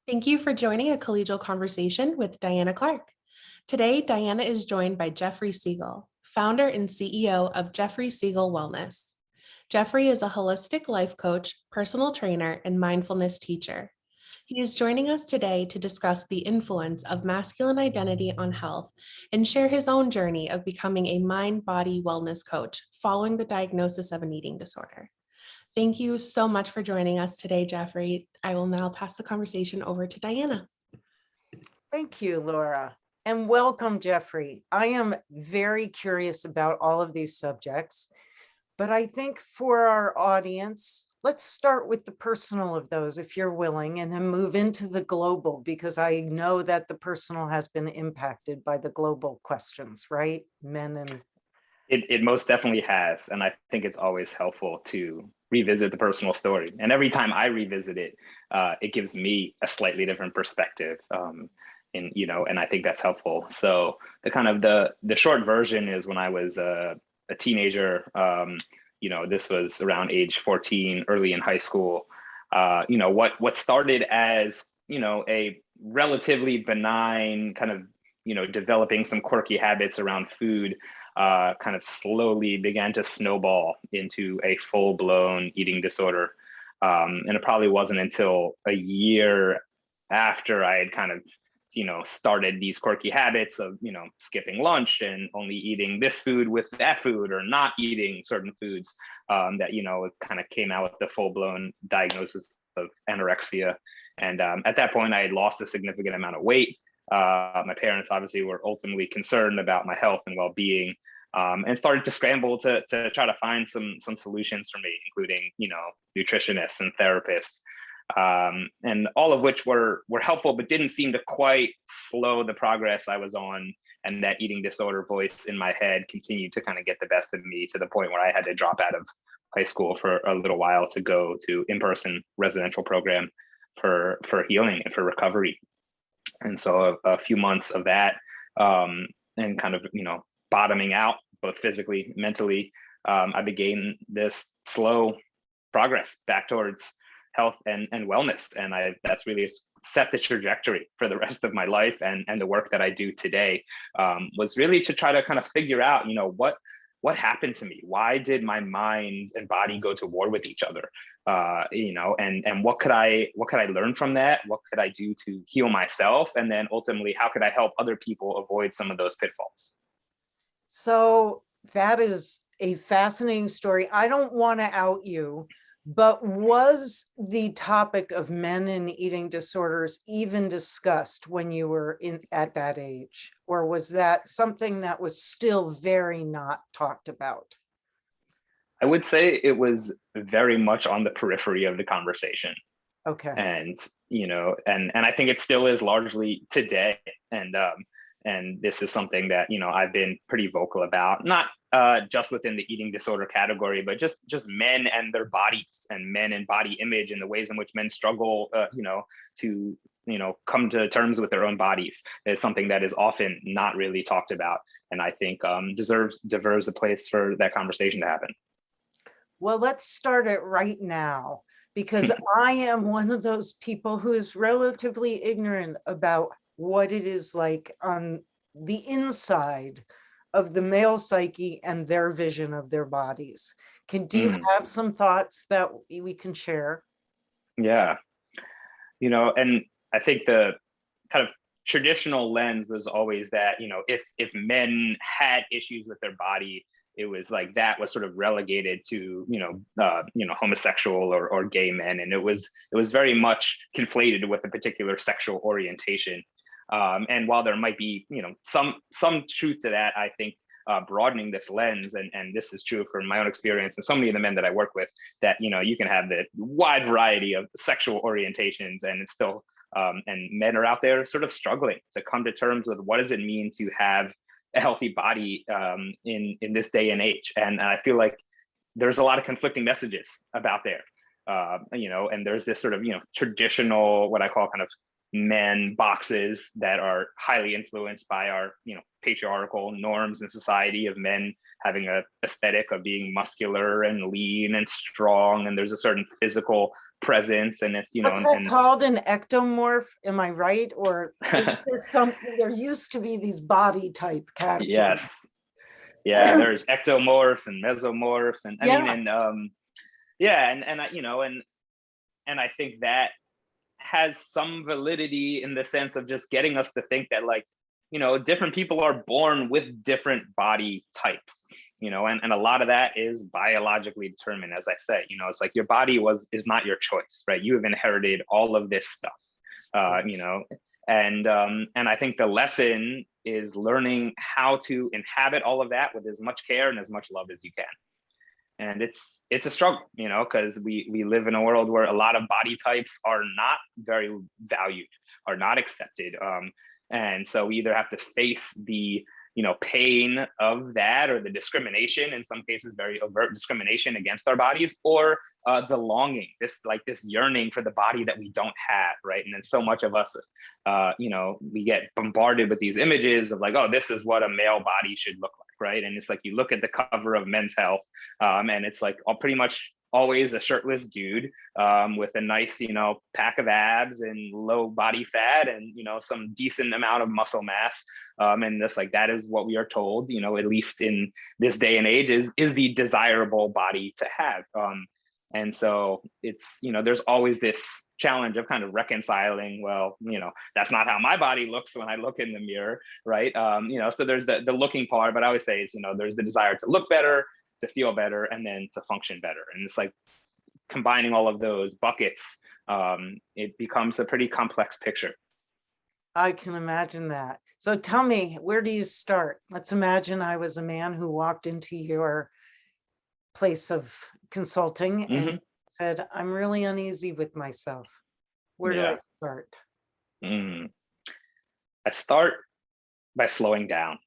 Thank you for joining a collegial conversation with Diana Clark. Today, Diana is joined by Jeffrey Siegel, founder and CEO of Jeffrey Siegel Wellness. Jeffrey is a holistic life coach, personal trainer, and mindfulness teacher. He is joining us today to discuss the influence of masculine identity on health and share his own journey of becoming a mind-body wellness coach following the diagnosis of an eating disorder. Thank you so much for joining us today, Jeffrey. I will now pass the conversation over to Diana. Thank you, Laura, and welcome, Jeffrey. I am very curious about all of these subjects, but I think for our audience, let's start with the personal of those, if you're willing, and then move into the global, because I know that the personal has been impacted by the global questions, right? Men and... It most definitely has. And I think it's always helpful to revisit the personal story. And every time I revisit it, it gives me a slightly different perspective. And I think that's helpful. So the short version is when I was a teenager, this was around age 14, early in high school. What started as, a relatively benign kind of, developing some quirky habits around food, kind of slowly began to snowball into a full-blown eating disorder. And it probably wasn't until a year after I had kind of, started these quirky habits of, skipping lunch and only eating this food with that food or not eating certain foods, that, it kind of came out with the full-blown diagnosis of anorexia. And at that point, I had lost a significant amount of weight. My parents obviously were ultimately concerned about my health and well-being, and started to scramble to try to find some solutions for me, including, nutritionists and therapists, and all of which were helpful, but didn't seem to quite slow the progress I was on. And that eating disorder voice in my head continued to kind of get the best of me, to the point where I had to drop out of high school for a little while to go to in-person residential program for healing and for recovery. And so a few months of that, and kind of, bottoming out, both physically, mentally, I began this slow progress back towards health and wellness. And that's really set the trajectory for the rest of my life. And the work that I do today was really to try to kind of figure out, what happened to me? Why did my mind and body go to war with each other? And what could I learn from that? What could I do to heal myself? And then ultimately, how could I help other people avoid some of those pitfalls? So that is a fascinating story. I don't want to out you, but was the topic of men and eating disorders even discussed when you were at that age? Or was that something that was still very not talked about? I would say it was very much on the periphery of the conversation. Okay. And, and I think it still is largely today. And this is something that, I've been pretty vocal about, not just within the eating disorder category, but just men and their bodies, and men and body image, and the ways in which men struggle, to, come to terms with their own bodies, is something that is often not really talked about. And I think deserves a place for that conversation to happen. Well, let's start it right now, because I am one of those people who is relatively ignorant about what it is like on the inside of the male psyche and their vision of their bodies. Do you have some thoughts that we can share? Yeah. And I think the kind of traditional lens was always that, if men had issues with their body, it was like that was sort of relegated to, homosexual or gay men. And it was very much conflated with a particular sexual orientation. And while there might be, some truth to that, I think broadening this lens, and this is true from my own experience and so many of the men that I work with, that, you can have the wide variety of sexual orientations, and it's still, and men are out there sort of struggling to come to terms with what does it mean to have a healthy body in this day and age. And I feel like there's a lot of conflicting messages about there, and there's this sort of, traditional, what I call kind of men boxes that are highly influenced by our, patriarchal norms in society of men having a aesthetic of being muscular and lean and strong. And there's a certain physical presence, and it's, What's that called, an ectomorph? Am I right? Or is there something, there used to be these body type categories. Yes. Yeah, there's ectomorphs and mesomorphs, and I mean, and yeah, and I, and I think that has some validity in the sense of just getting us to think that, like, different people are born with different body types, and a lot of that is biologically determined. As I said, it's like your body is not your choice, right? You have inherited all of this stuff, and I think the lesson is learning how to inhabit all of that with as much care and as much love as you can. And it's a struggle, because we live in a world where a lot of body types are not very valued, are not accepted. And so we either have to face the pain of that, or the discrimination, in some cases very overt discrimination against our bodies, or the longing, this yearning for the body that we don't have, right? And then so much of us, we get bombarded with these images of like, oh, this is what a male body should look like, right? And it's like, you look at the cover of Men's Health, and it's like pretty much always a shirtless dude with a nice, pack of abs and low body fat and, some decent amount of muscle mass. And this, like, that is what we are told, at least in this day and age, is the desirable body to have. And so it's, there's always this challenge of kind of reconciling, well, that's not how my body looks when I look in the mirror, right? So there's the looking part, but I always say, there's the desire to look better, to feel better, and then to function better. And it's like combining all of those buckets, it becomes a pretty complex picture. I can imagine that. So tell me, where do you start? Let's imagine I was a man who walked into your place of consulting and said, I'm really uneasy with myself. Where do I start? I start by slowing down.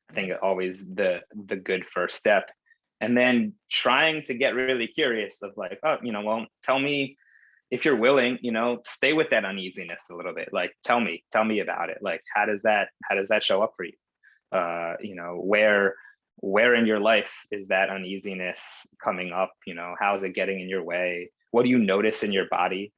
I think always the good first step. And then trying to get really curious of like, oh, well, tell me if you're willing, stay with that uneasiness a little bit. Like, tell me about it. Like, how does that show up for you? Where in your life is that uneasiness coming up? How is it getting in your way? What do you notice in your body?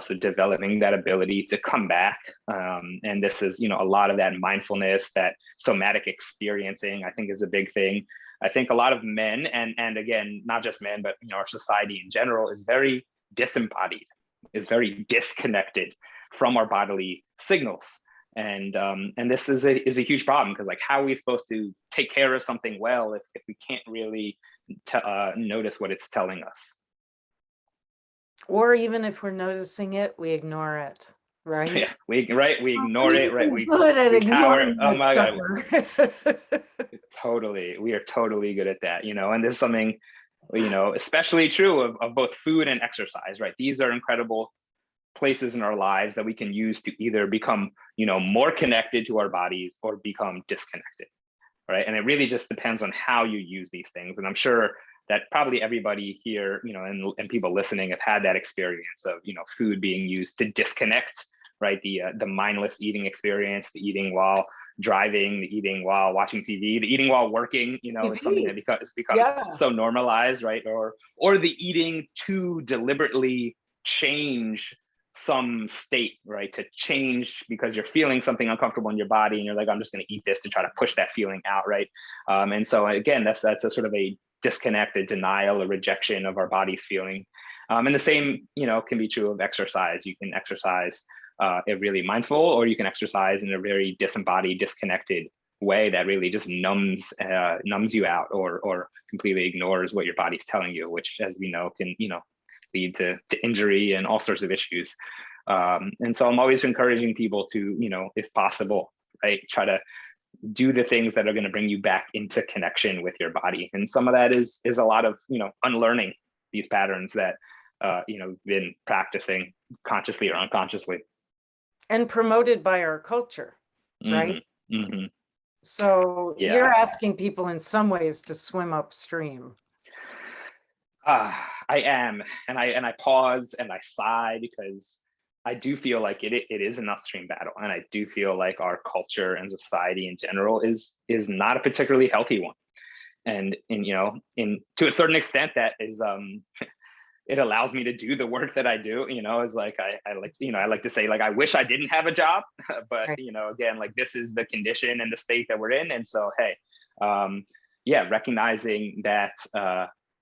So developing that ability to come back. And this is, a lot of that mindfulness, that somatic experiencing, I think is a big thing. I think a lot of men, and again, not just men, but our society in general is very disembodied, is very disconnected from our bodily signals. And this is a huge problem, because like, how are we supposed to take care of something well if we can't really notice what it's telling us? Or even if we're noticing it, we ignore it, right? Yeah, we ignore it, right? We good at ignoring. Oh my God. Totally, we are totally good at that, and there's something, especially true of both food and exercise, right? These are incredible places in our lives that we can use to either become, more connected to our bodies or become disconnected, right? And it really just depends on how you use these things. And I'm sure that probably everybody here, and people listening have had that experience of, food being used to disconnect, right? The mindless eating experience, the eating while driving, the eating while watching TV, the eating while working, is something that it's become so normalized, right? Or the eating to deliberately change some state, right? To change because you're feeling something uncomfortable in your body, and you're like, I'm just going to eat this to try to push that feeling out, right? And so again, that's a sort of a disconnected denial or rejection of our body's feeling. And the same, can be true of exercise. You can exercise really mindful, or you can exercise in a very disembodied, disconnected way that really just numbs you out, or completely ignores what your body's telling you, which, as we know, can lead to injury and all sorts of issues. And so I'm always encouraging people to, if possible, right, try to do the things that are going to bring you back into connection with your body. And some of that is a lot of, unlearning these patterns that, been practicing consciously or unconsciously. And promoted by our culture, right? Mm-hmm. So you're asking people in some ways to swim upstream. I am, and I pause and I sigh, because I do feel like it is an upstream battle, and I do feel like our culture and society in general is not a particularly healthy one, and to a certain extent that is it allows me to do the work that I do. Is like, I like, I like to say, like, I wish I didn't have a job, but, Right. again, like, this is the condition and the state that we're in. And so, hey, yeah, recognizing that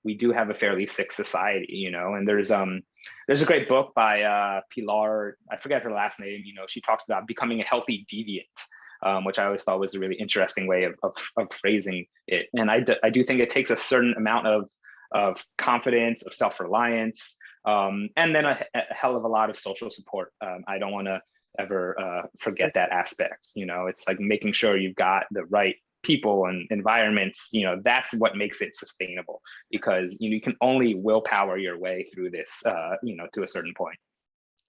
we do have a fairly sick society, and there's a great book by Pilar, I forget her last name, she talks about becoming a healthy deviant, which I always thought was a really interesting way of phrasing it. And I do think it takes a certain amount of confidence, of self-reliance, and then a hell of a lot of social support. I don't want to ever forget that aspect. It's like making sure you've got the right people and environments. That's what makes it sustainable, because you can only willpower your way through this, to a certain point.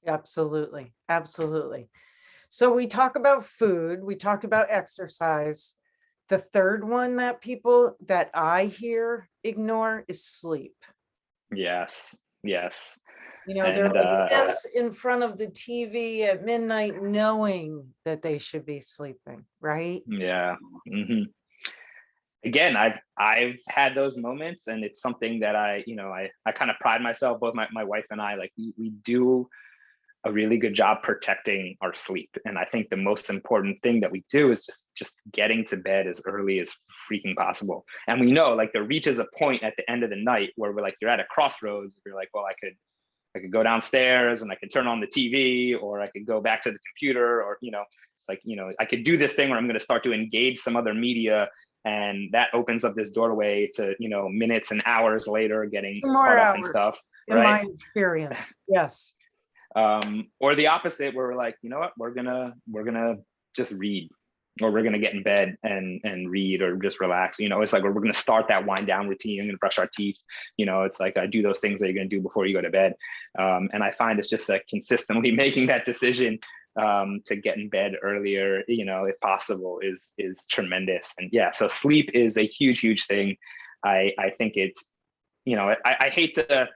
Absolutely. Absolutely. So we talk about food, we talk about exercise. The third one that people that I hear ignore is sleep. Yes. They're And like this in front of the TV at midnight, knowing that they should be sleeping, right? yeah. hmm Again, I've had those moments, and it's something that I kind of pride myself, both my wife and I, like, we do a really good job protecting our sleep. And I think the most important thing that we do is just getting to bed as early as freaking possible. And we know, like, there reaches a point at the end of the night where we're like, you're at a crossroads. You're like, well, I could go downstairs and I could turn on the TV, or I could go back to the computer, or, it's like, I could do this thing where I'm going to start to engage some other media. And that opens up this doorway to, minutes and hours later getting 2 more caught up in hours, stuff. in Right. my experience. Yes. Or the opposite, where we're like, you know what, we're gonna just read, or we're gonna get in bed and read, or just relax. It's like, we're gonna start that wind down routine. I'm gonna brush our teeth. It's like, I do those things that you're gonna do before you go to bed. And I find it's just like consistently making that decision to get in bed earlier, if possible, is tremendous. And yeah, so sleep is a huge thing. I think it's, I hate to,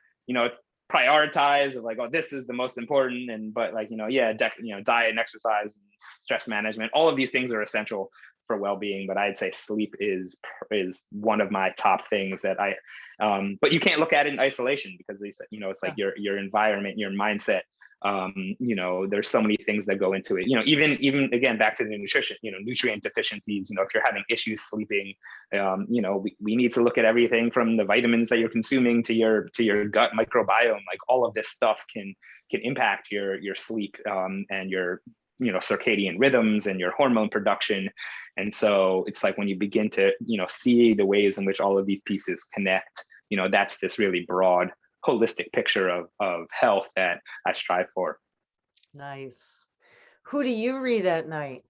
prioritize of like, oh, this is the most important, but like, diet and exercise and stress management, all of these things are essential for well-being, but I'd say sleep is one of my top things that but you can't look at it in isolation, because it's like your environment, your mindset. There's so many things that go into it. Even again, back to the nutrition, nutrient deficiencies. If you're having issues sleeping, we need to look at everything from the vitamins that you're consuming to your gut microbiome. Like, all of this stuff can impact your sleep, and your circadian rhythms and your hormone production. And so it's like, when you begin to see the ways in which all of these pieces connect, that's this really broad, holistic picture of health that I strive for. Nice. Who do you read at night?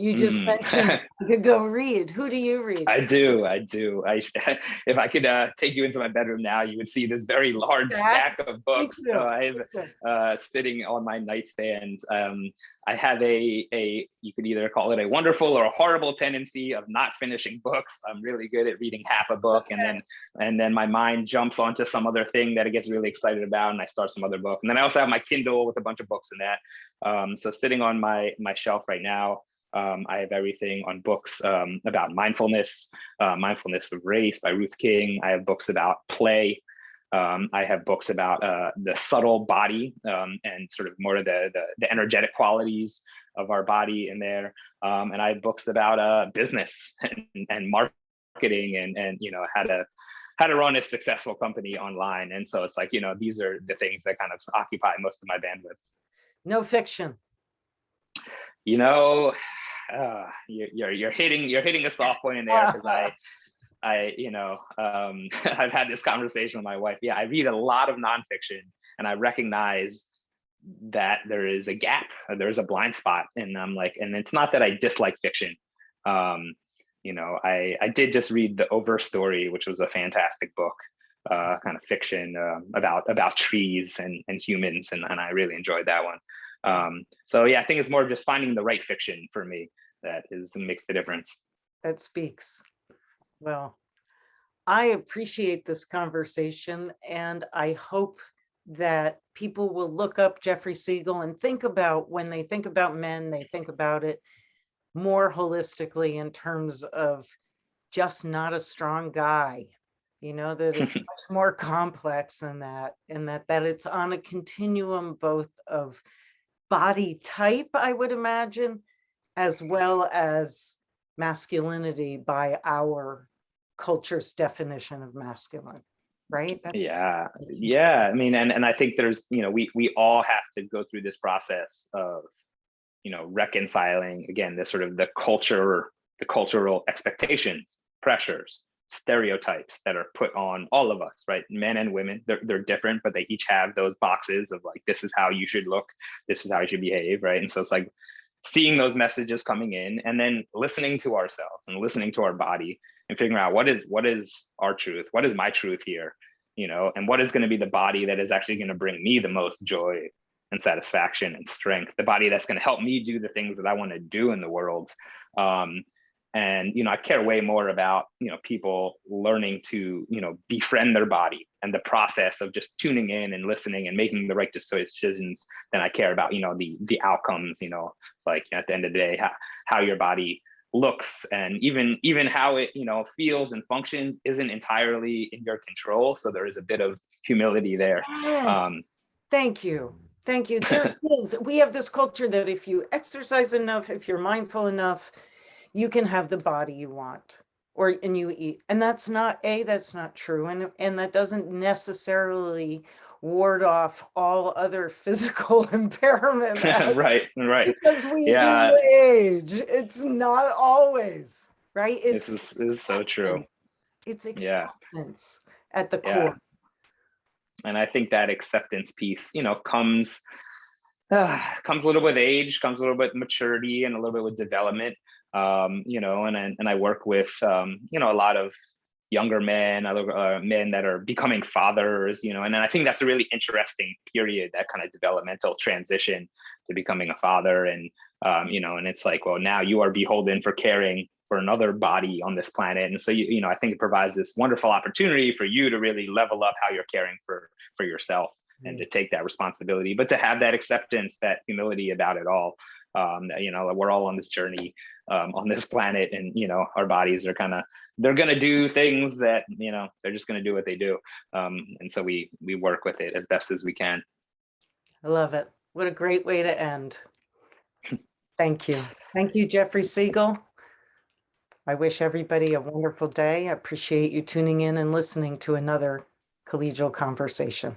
You just Mm. mentioned you could go read. Who do you read? I do. If I could take you into my bedroom now, you would see this very large stack of books I have sitting on my nightstand. I have you could either call it a wonderful or a horrible tendency of not finishing books. I'm really good at reading half a book, and then my mind jumps onto some other thing that it gets really excited about, and I start some other book. And then I also have my Kindle with a bunch of books in that. So sitting on my shelf right now, I have everything on books about mindfulness, Mindfulness of Race by Ruth King. I have books about play. I have books about the subtle body, and sort of more of the energetic qualities of our body in there. And I have books about business and marketing, and how to run a successful company online. And so it's like, these are the things that kind of occupy most of my bandwidth. No fiction. You're hitting a soft point in there, because I've had this conversation with my wife. Yeah, I read a lot of nonfiction, and I recognize that there is a gap, there's a blind spot, and I'm like, and it's not that I dislike fiction. I did just read The Overstory, which was a fantastic book, kind of fiction about trees and humans, and I really enjoyed that one. So yeah, I think it's more of just finding the right fiction for me that makes the difference. That speaks. Well, I appreciate this conversation, and I hope that people will look up Jeffrey Siegel and think about, when they think about men, they think about it more holistically in terms of just not a strong guy, that it's much more complex than that, and that it's on a continuum both of body type, I would imagine, as well as masculinity by our culture's definition of masculine, right? Yeah. I mean, and I think there's, we all have to go through this process of, reconciling, again, this sort of the cultural expectations, pressures, stereotypes that are put on all of us, right? Men and women, they're different, but they each have those boxes of like, this is how you should look, this is how you should behave, right? And so it's like seeing those messages coming in and then listening to ourselves and listening to our body and figuring out what is our truth, what is my truth here, and what is going to be the body that is actually going to bring me the most joy and satisfaction and strength, the body that's going to help me do the things that I want to do in the world. And I care way more about people learning to befriend their body and the process of just tuning in and listening and making the right decisions than I care about the outcomes, like at the end of the day how your body looks and even how it feels and functions isn't entirely in your control. So there is a bit of humility there. Yes. Thank you. There is. We have this culture that if you exercise enough, if you're mindful enough, you can have the body you want, and you eat. And that's not true. And that doesn't necessarily ward off all other physical impairment. Right. Because we do age. It's not always, right? This is so true. It's acceptance at the core. And I think that acceptance piece, comes a little with age, comes a little bit maturity and a little bit with development. And I work with, a lot of younger men, men that are becoming fathers, and then I think that's a really interesting period, that kind of developmental transition to becoming a father. And, and it's like, well, now you are beholden for caring for another body on this planet. And so, I think it provides this wonderful opportunity for you to really level up how you're caring for yourself and to take that responsibility, but to have that acceptance, that humility about it all. We're all on this journey on this planet, and our bodies are they're going to do things that they're just going to do what they do, and so we work with it as best as we can. I love it. What a great way to end. Thank you, Jeffrey Siegel. I wish everybody a wonderful day. I appreciate you tuning in and listening to another Collegial Conversation.